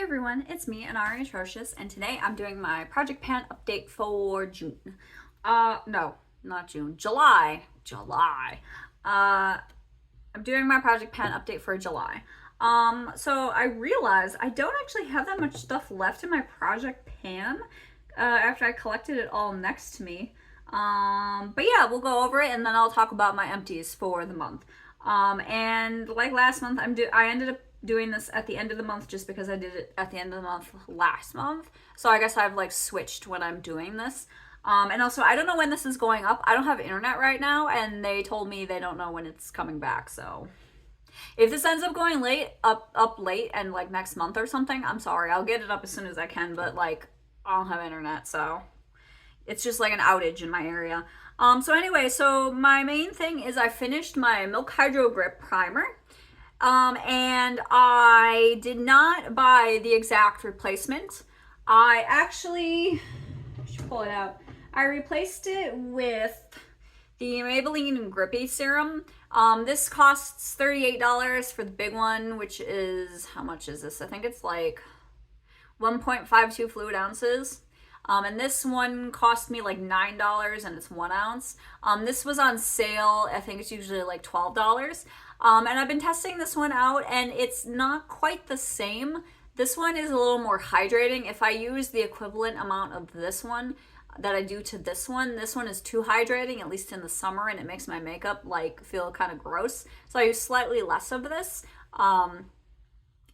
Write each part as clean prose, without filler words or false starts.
everyone, it's me, Anari Atrocious, and today I'm doing my Project Pan update for June. No, not June, July. I'm doing my Project Pan update for July. So I realized I don't actually have that much stuff left in my Project Pan, after I collected it all next to me. But yeah, we'll go over it and then I'll talk about my empties for the month. And like last month, I ended up doing this at the end of the month just because I did it at the end of the month last month. So I guess I've like switched when I'm doing this. And also, I don't know when this is going up. I don't have internet right now, and they told me they don't know when it's coming back. So if this ends up going up late and like next month or something, I'm sorry. I'll get it up as soon as I can, but like I don't have internet, so it's just like an outage in my area. So anyway, so my main thing is I finished my Milk Hydro Grip Primer. And I did not buy the exact replacement. I actually, I should pull it out. I replaced it with the Maybelline Grippy Serum. This costs $38 for the big one, which is, how much is this? I think it's like 1.52 fluid ounces. And this one cost me like $9 and it's 1 ounce. This was on sale. I think it's usually like $12. And I've been testing this one out and it's not quite the same. This one is a little more hydrating. If I use the equivalent amount of this one that I do to this one is too hydrating, at least in the summer, and it makes my makeup like feel kind of gross. So I use slightly less of this.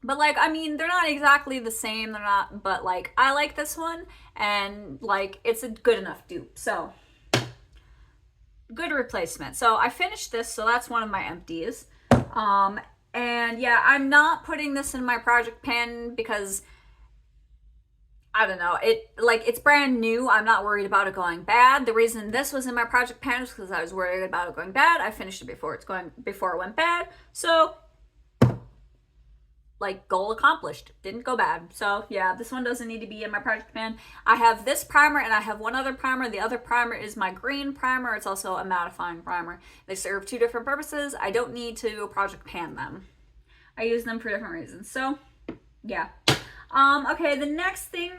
But like, I mean, they're not exactly the same. They're not, but like, I like this one and like, it's a good enough dupe. So good replacement. So I finished this. So that's one of my empties. And yeah, I'm not putting this in my Project Pan because I don't know, it's brand new. I'm not worried about it going bad. The reason this was in my Project Pan is because I was worried about it going bad. I finished it before it went bad. So like, goal accomplished. Didn't go bad. So yeah, this one doesn't need to be in my Project Pan. I have this primer and I have one other primer. The other primer is my green primer. It's also a mattifying primer. They serve two different purposes. I don't need to Project Pan them. I use them for different reasons. So yeah. Okay, the next thing,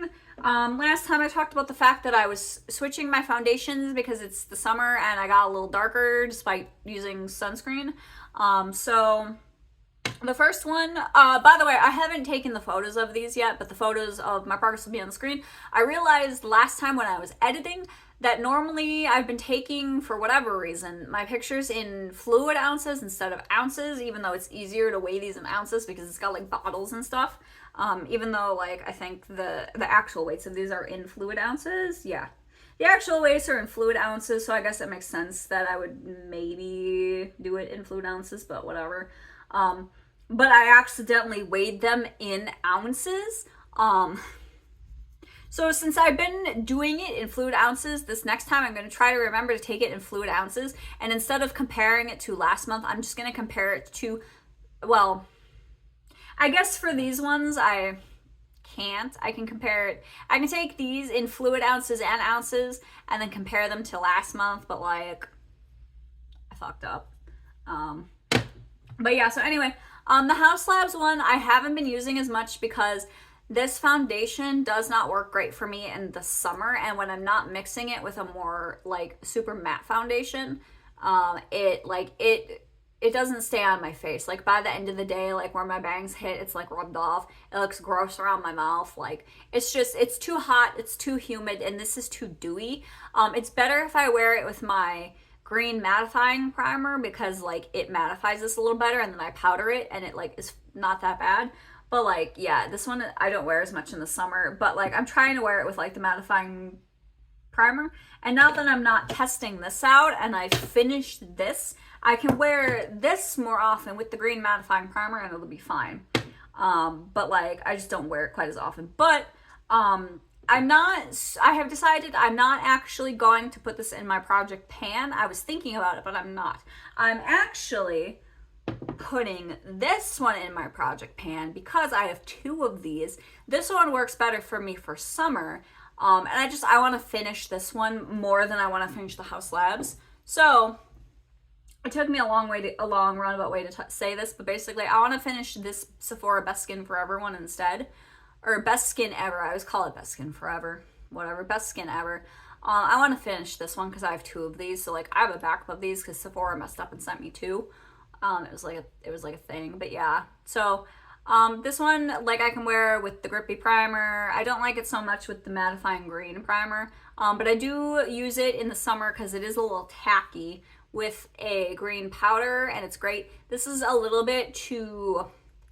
last time I talked about the fact that I was switching my foundations because it's the summer and I got a little darker despite using sunscreen. So the first one, by the way, I haven't taken the photos of these yet, but the photos of my progress will be on the screen. I realized last time when I was editing that normally I've been taking, for whatever reason, my pictures in fluid ounces instead of ounces, even though it's easier to weigh these in ounces because it's got like bottles and stuff. Even though like I think the actual weights of these are in fluid ounces. Yeah. The actual weights are in fluid ounces, so I guess it makes sense that I would maybe do it in fluid ounces, but whatever. But I accidentally weighed them in ounces. So since I've been doing it in fluid ounces, this next time I'm going to try to remember to take it in fluid ounces. And instead of comparing it to last month, I'm just going to compare it to, well, I guess for these ones, I can't. I can compare it. I can take these in fluid ounces and ounces and then compare them to last month, but like, I fucked up. But yeah, so anyway, the House Labs one I haven't been using as much because this foundation does not work great for me in the summer, and when I'm not mixing it with a more like super matte foundation, it doesn't stay on my face. Like by the end of the day, like where my bangs hit, it's like rubbed off. It looks gross around my mouth. Like it's too hot, it's too humid, and this is too dewy. It's better if I wear it with my green mattifying primer because like it mattifies this a little better, and then I powder it and it like is not that bad. But like, yeah, this one I don't wear as much in the summer, but like I'm trying to wear it with like the mattifying primer. And now that I'm not testing this out and I finished this, I can wear this more often with the green mattifying primer and it'll be fine. But like I just don't wear it quite as often. But I have decided I'm not actually going to put this in my Project Pan. I was thinking about it, but I'm not. I'm actually putting this one in my Project Pan because I have two of these. This one works better for me for summer. And I want to finish this one more than I want to finish the House Labs. So it took me a long roundabout way to say this, but basically I want to finish this Sephora Best Skin Forever one instead. or best skin ever. I always call it best skin forever. Whatever, best skin ever. I want to finish this one because I have 2 of these. So like I have a backup of these because Sephora messed up and sent me 2. It was like a thing, but yeah. So this one, like, I can wear with the grippy primer. I don't like it so much with the mattifying green primer, but I do use it in the summer because it is a little tacky with a green powder, and it's great. This is a little bit too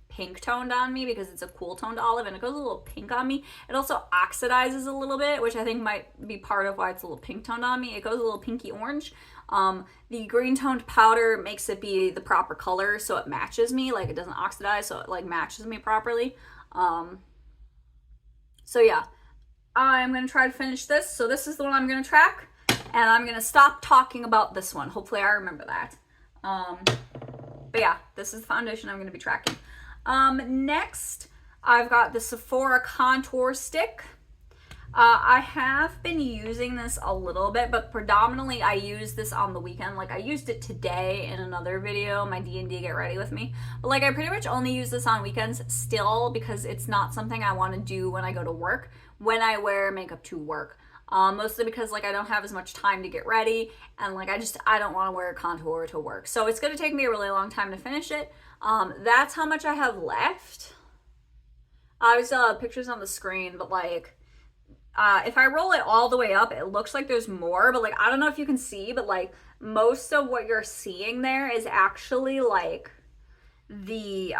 pink toned on me because it's a cool toned olive, and it goes a little pink on me. It also oxidizes a little bit, which I think might be part of why it's a little pink toned on me. It goes a little pinky orange. The green toned powder makes it be the proper color, so it matches me. Like, it doesn't oxidize, so it like matches me properly. So yeah, I'm gonna try to finish this. So this is the one I'm gonna track, and I'm gonna stop talking about this one. Hopefully I remember that. But yeah, this is the foundation I'm gonna be tracking. Next, I've got the Sephora contour stick. I have been using this a little bit, but predominantly I use this on the weekend. Like, I used it today in another video, my D&D Get Ready With Me. But like, I pretty much only use this on weekends still because it's not something I want to do when I go to work, when I wear makeup to work. Mostly because like I don't have as much time to get ready, and like I don't want to wear contour to work. So it's going to take me a really long time to finish it. That's how much I have left. I still have pictures on the screen, but like, if I roll it all the way up, it looks like there's more, but like, I don't know if you can see, but like, most of what you're seeing there is actually like the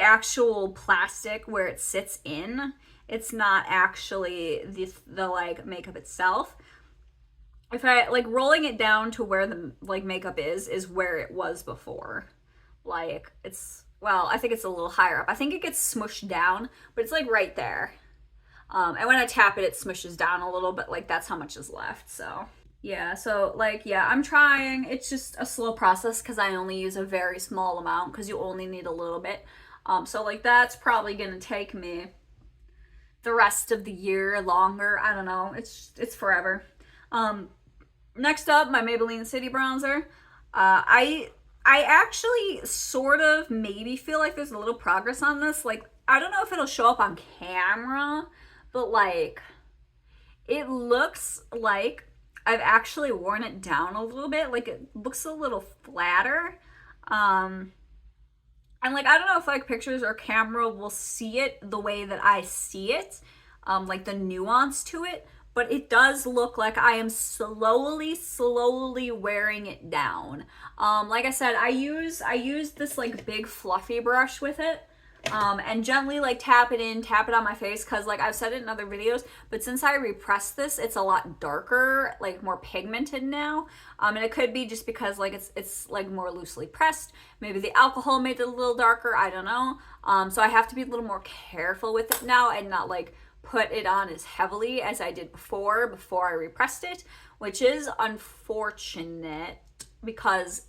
actual plastic where it sits in. It's not actually the like makeup itself. If I like rolling it down to where the like makeup is where it was before. Like, it's, well, I think it's a little higher up. I think it gets smushed down, but it's like right there. And when I tap it, it smushes down a little, but like that's how much is left. So yeah, so like, yeah, I'm trying. It's just a slow process because I only use a very small amount because you only need a little bit. So like, that's probably gonna take me the rest of the year longer. I don't know. It's forever. Next up, my Maybelline City Bronzer. I actually sort of maybe feel like there's a little progress on this. Like, I don't know if it'll show up on camera, but like, it looks like I've actually worn it down a little bit. Like, it looks a little flatter. And like, I don't know if like pictures or camera will see it the way that I see it, like the nuance to it, but it does look like I am slowly wearing it down. Like I said, I use this like big fluffy brush with it, and gently like tap it on my face, because like I've said it in other videos, but since I repressed this, it's a lot darker, like more pigmented now. And it could be just because like it's like more loosely pressed. Maybe the alcohol made it a little darker, I don't know. So I have to be a little more careful with it now and not like put it on as heavily as I did before I repressed it, which is unfortunate because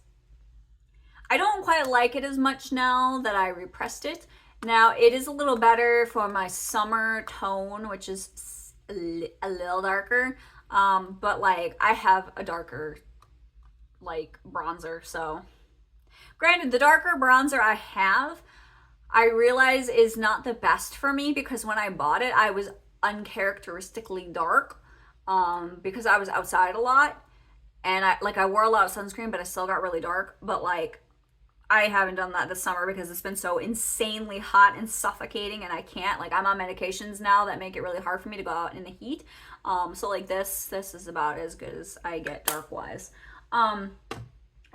I don't quite like it as much now that I repressed it. Now, it is a little better for my summer tone, which is a little darker, but like, I have a darker like bronzer, so granted, the darker bronzer I realize is not the best for me, because when I bought it, I was uncharacteristically dark, because I was outside a lot, and I wore a lot of sunscreen, but I still got really dark. But like, I haven't done that this summer because it's been so insanely hot and suffocating, and I can't, like, I'm on medications now that make it really hard for me to go out in the heat. So like, this is about as good as I get dark wise.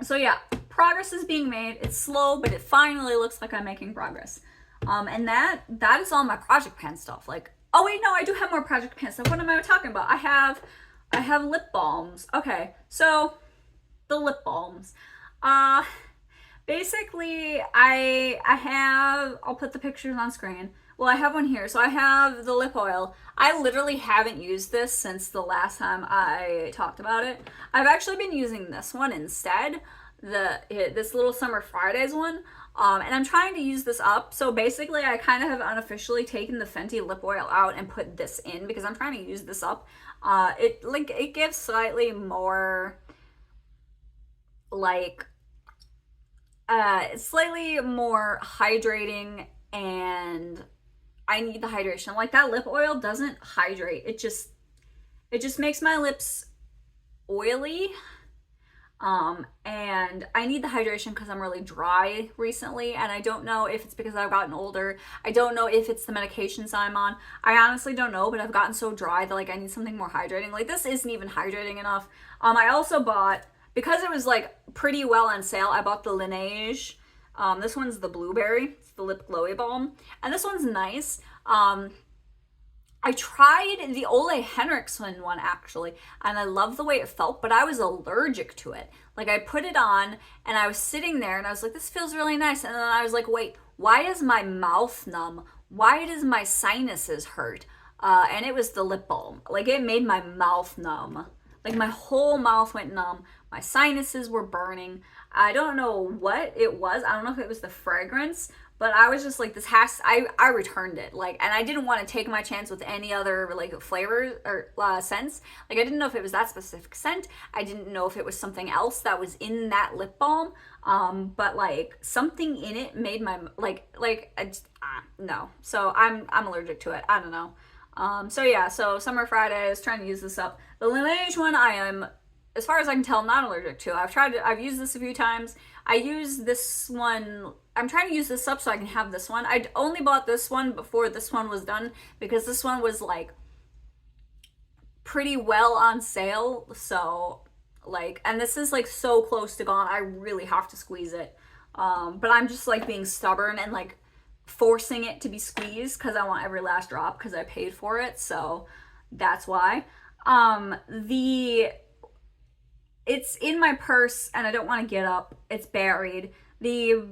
So yeah, progress is being made. It's slow, but it finally looks like I'm making progress. And that is all my project pan stuff. Like, oh wait, no, I do have more project pan stuff. What am I talking about? I have lip balms. Okay, so the lip balms. Basically, I'll put the pictures on screen. Well, I have one here. So I have the lip oil. I literally haven't used this since the last time I talked about it. I've actually been using this one instead, this little Summer Fridays one. And I'm trying to use this up. So basically, I kind of have unofficially taken the Fenty lip oil out and put this in because I'm trying to use this up. It gives slightly more like slightly more hydrating, and I need the hydration. Like that lip oil doesn't hydrate. It just makes my lips oily. And I need the hydration because I'm really dry recently, and I don't know if it's because I've gotten older. I don't know if it's the medications I'm on. I honestly don't know, but I've gotten so dry that like I need something more hydrating. Like this isn't even hydrating enough. I also bought, because it was like pretty well on sale, I bought the Laneige. This one's the blueberry. It's the lip glowy balm, and this one's nice. I tried the Ole Henriksen one actually, and I love the way it felt, but I was allergic to it. Like I put it on and I was sitting there and I was like, this feels really nice. And then I was like, wait, why is my mouth numb? Why does my sinuses hurt? And it was the lip balm. Like it made my mouth numb. Like my whole mouth went numb. My sinuses were burning. I don't know what it was. I don't know if it was the fragrance, but I was just like, this has, I returned it. Like, and I didn't want to take my chance with any other like flavors or scents. Like I didn't know if it was that specific scent. I didn't know if it was something else that was in that lip balm. But like something in it made my, I just, no. So I'm allergic to it. I don't know. So yeah, so Summer Fridays, trying to use this up. The Laneige one, I am, as far as I can tell, not allergic to. I've used this a few times. I use this one, I'm trying to use this up so I can have this one. I'd only bought this one before this one was done because this one was like pretty well on sale. So like, and this is like so close to gone. I really have to squeeze it. But I'm just like being stubborn and like forcing it to be squeezed because I want every last drop because I paid for it. So that's why. It's in my purse and I don't want to get up. It's buried. The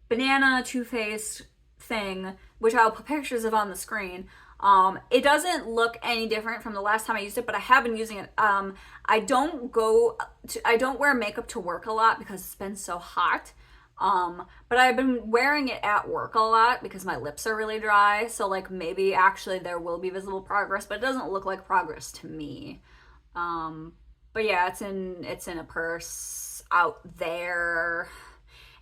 banana Too Faced thing, which I'll put pictures of on the screen, it doesn't look any different from the last time I used it, but I have been using it. I don't wear makeup to work a lot because it's been so hot. But I've been wearing it at work a lot because my lips are really dry. So like maybe actually there will be visible progress, but it doesn't look like progress to me. But yeah, it's in a purse out there.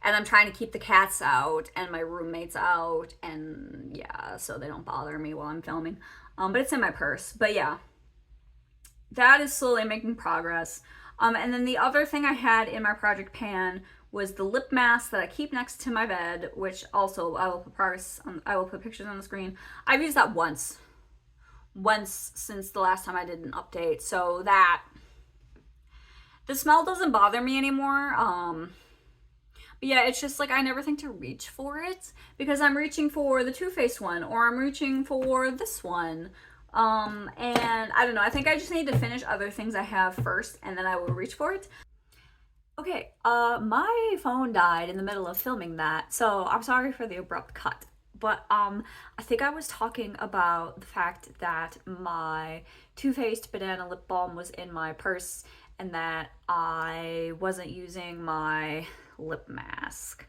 And I'm trying to keep the cats out and my roommates out, and yeah, so they don't bother me while I'm filming. But it's in my purse. But yeah, that is slowly making progress. And then the other thing I had in my project pan was the lip mask that I keep next to my bed, which also I will put pictures on the screen. I've used that once since the last time I did an update, so that the smell doesn't bother me anymore. But yeah, it's just like I never think to reach for it because I'm reaching for the Too Faced one or I'm reaching for this one. And I don't know, I think I just need to finish other things I have first and then I will reach for it. Okay, my phone died in the middle of filming that, so I'm sorry for the abrupt cut. But I think I was talking about the fact that my Too Faced banana lip balm was in my purse and that I wasn't using my lip mask.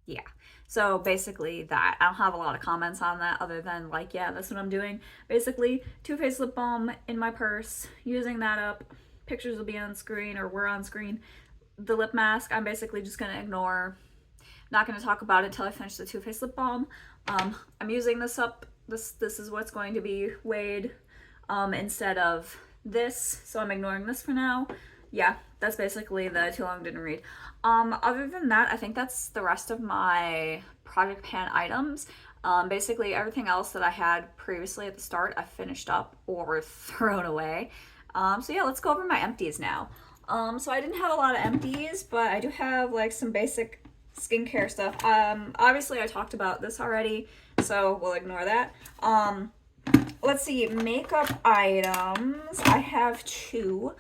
Yeah, so basically that. I don't have a lot of comments on that other than like, yeah, that's what I'm doing. Basically, Too Faced lip balm in my purse, using that up. Pictures will be on screen or were on screen. The lip mask, I'm basically just gonna ignore. Not gonna talk about it until I finish the Too Faced lip balm. I'm using this up. This is what's going to be weighed instead of this, so I'm ignoring this for now. Yeah, that's basically the too long didn't read. Other than that, I think that's the rest of my project pan items. Basically everything else that I had previously at the start, I finished up or thrown away. So yeah, let's go over my empties now. So I didn't have a lot of empties, but I do have like some basic skincare stuff. Obviously I talked about this already, so we'll ignore that. Let's see, makeup items. I have two.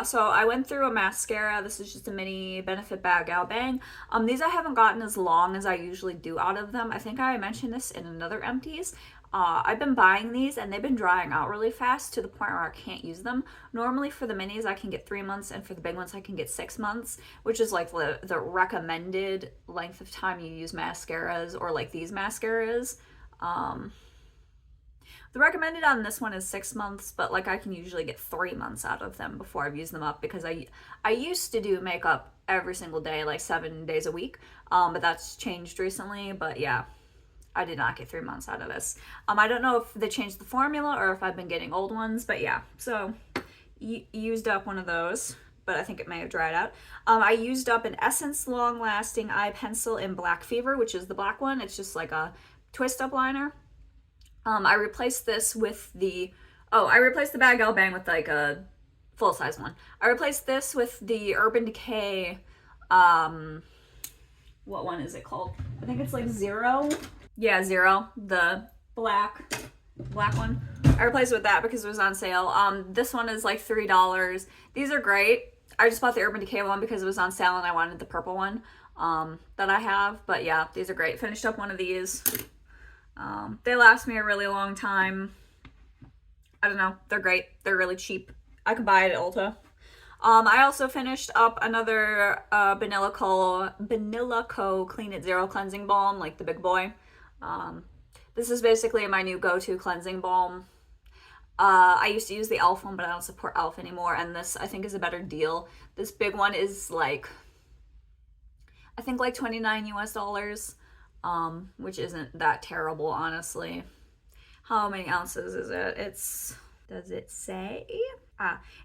So I went through a mascara. This is just a mini Benefit Bag Gal Bang. These I haven't gotten as long as I usually do out of them. I think I mentioned this in another empties. I've been buying these and they've been drying out really fast to the point where I can't use them. Normally for the minis I can get 3 months and for the big ones I can get 6 months, which is like the recommended length of time you use mascaras or like these mascaras. The recommended on this one is 6 months, but like I can usually get 3 months out of them before I've used them up because I used to do makeup every single day, like 7 days a week, but that's changed recently. But yeah, I did not get 3 months out of this. I don't know if they changed the formula or if I've been getting old ones, but yeah. So used up one of those, but I think it may have dried out. I used up an Essence Long Lasting Eye Pencil in Black Fever, which is the black one. It's just like a twist up liner. I replaced this with I replaced the Bag L Bang with like a full size one. I replaced this with the Urban Decay, what one is it called? I think it's like Zero. Yeah, Zero, the black one. I replaced it with that because it was on sale. This one is like $3. These are great. I just bought the Urban Decay one because it was on sale and I wanted the purple one that I have. But yeah, these are great. Finished up one of these. They last me a really long time. I don't know. They're great. They're really cheap. I could buy it at Ulta. I also finished up another Vanilla Co Clean It Zero cleansing balm, like the big boy. This is basically my new go-to cleansing balm. I used to use the e.l.f. one, but I don't support e.l.f. anymore, and this I think is a better deal. This big one is like, I think like $29 US, which isn't that terrible, honestly. How many ounces is it? Does it say?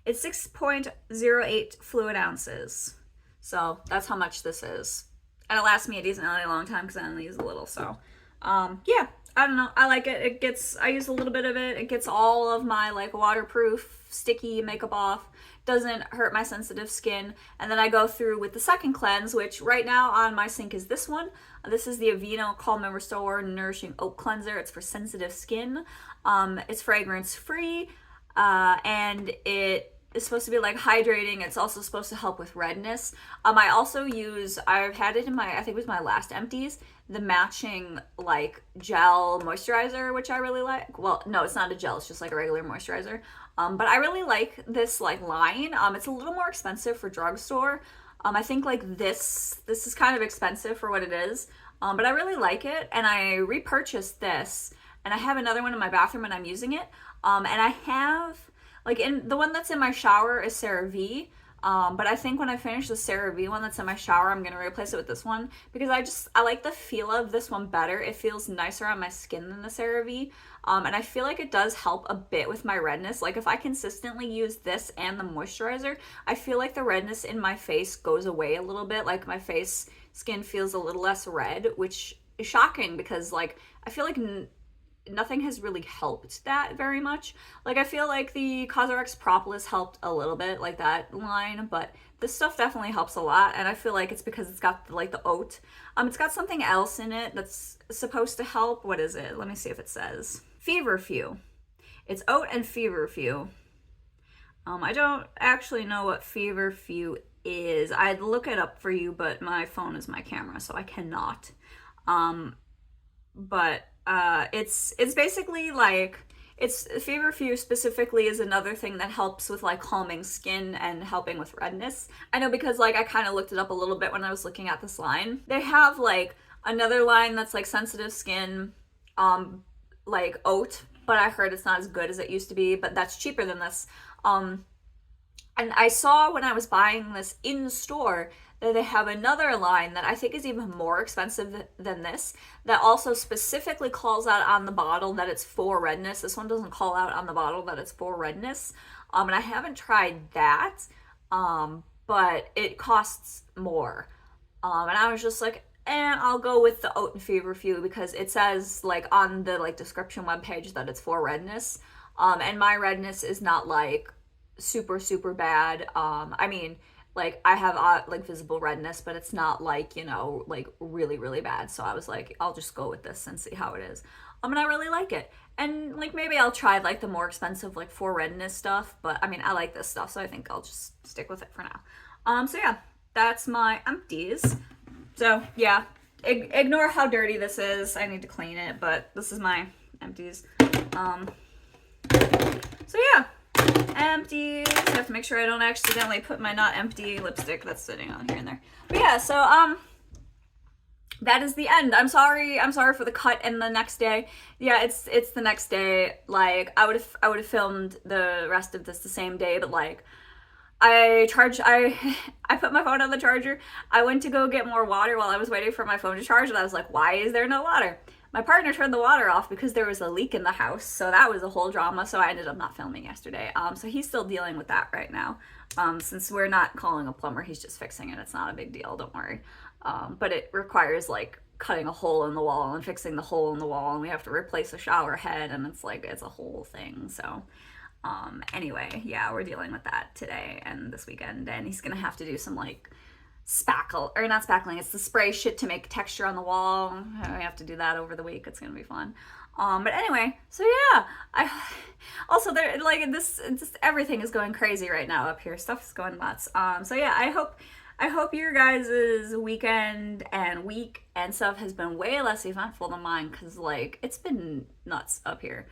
It's 6.08 fluid ounces. So that's how much this is. And it lasts me a decently long time because I only use a little. So, yeah, I don't know. I like it. I use a little bit of it. It gets all of my like waterproof, sticky makeup off. Doesn't hurt my sensitive skin. And then I go through with the second cleanse, which right now on my sink is this one. This is the Aveeno Calm and Restore Nourishing Oat Cleanser. It's for sensitive skin. It's fragrance free. And it is supposed to be like hydrating. It's also supposed to help with redness. I've had it in I think it was my last empties, the matching like gel moisturizer, which I really like. Well, no, it's not a gel. It's just like a regular moisturizer. But I really like this like line. It's a little more expensive for drugstore. I think like this is kind of expensive for what it is. But I really like it. And I repurchased this and I have another one in my bathroom and I'm using it. And I have, like, in the one that's in my shower is CeraVe. But I think when I finish the CeraVe one that's in my shower, I'm going to replace it with this one because I like the feel of this one better. It feels nicer on my skin than the CeraVe. And I feel like it does help a bit with my redness. Like if I consistently use this and the moisturizer, I feel like the redness in my face goes away a little bit. Like my face skin feels a little less red, which is shocking because like I feel like nothing has really helped that very much. Like I feel like the Cosrx Propolis helped a little bit, like that line, but this stuff definitely helps a lot. And I feel like it's because it's got like the oat. It's got something else in it that's supposed to help. What is it? Let me see if it says. Feverfew. It's oat and Feverfew. I don't actually know what Feverfew is. I'd look it up for you, but my phone is my camera, so I cannot. But it's basically like, Feverfew specifically is another thing that helps with like calming skin and helping with redness. I know because like I kind of looked it up a little bit when I was looking at this line. They have like another line that's like sensitive skin, like oat, but I heard it's not as good as it used to be, but that's cheaper than this. And I saw when I was buying this in store that they have another line that I think is even more expensive than this, that also specifically calls out on the bottle that it's for redness. This one doesn't call out on the bottle that it's for redness. And I haven't tried that, but it costs more. And I was just like, I'll go with the oat and Feverfew because it says like on the like description webpage that it's for redness. And my redness is not like super, super bad. I mean, like I have like visible redness, but it's not like, you know, like really, really bad. So I was like, I'll just go with this and see how it is. And I really like it. And like maybe I'll try like the more expensive like for redness stuff, but I mean, I like this stuff, so I think I'll just stick with it for now. So yeah, that's my empties. So yeah, ignore how dirty this is. I need to clean it, but this is my empties. So yeah. Empties. I have to make sure I don't accidentally put my not empty lipstick that's sitting on here and there. But yeah, so that is the end. I'm sorry for the cut and the next day. Yeah, it's the next day. Like I would have filmed the rest of this the same day, but like I put my phone on the charger. I went to go get more water while I was waiting for my phone to charge, and I was like, why is there no water? my partner turned the water off because there was a leak in the house, so that was a whole drama. So I ended up not filming yesterday. So he's still dealing with that right now. Since we're not calling a plumber, he's just fixing it. It's not a big deal, don't worry. But it requires like cutting a hole in the wall and fixing the hole in the wall, and we have to replace a shower head, and it's like it's a whole thing. So anyway, yeah, we're dealing with that today and this weekend, and he's gonna have to do some like spackle, or not spackling, it's the spray shit to make texture on the wall. We have to do that over the week. It's gonna be fun. But anyway, so yeah, I also there like this just everything is going crazy right now up here. Stuff is going nuts. So yeah, I hope your guys' weekend and week and stuff has been way less eventful than mine, because like it's been nuts up here.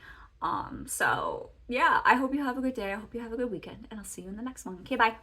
So yeah, I hope you have a good day. I hope you have a good weekend, and I'll see you in the next one. Okay, bye.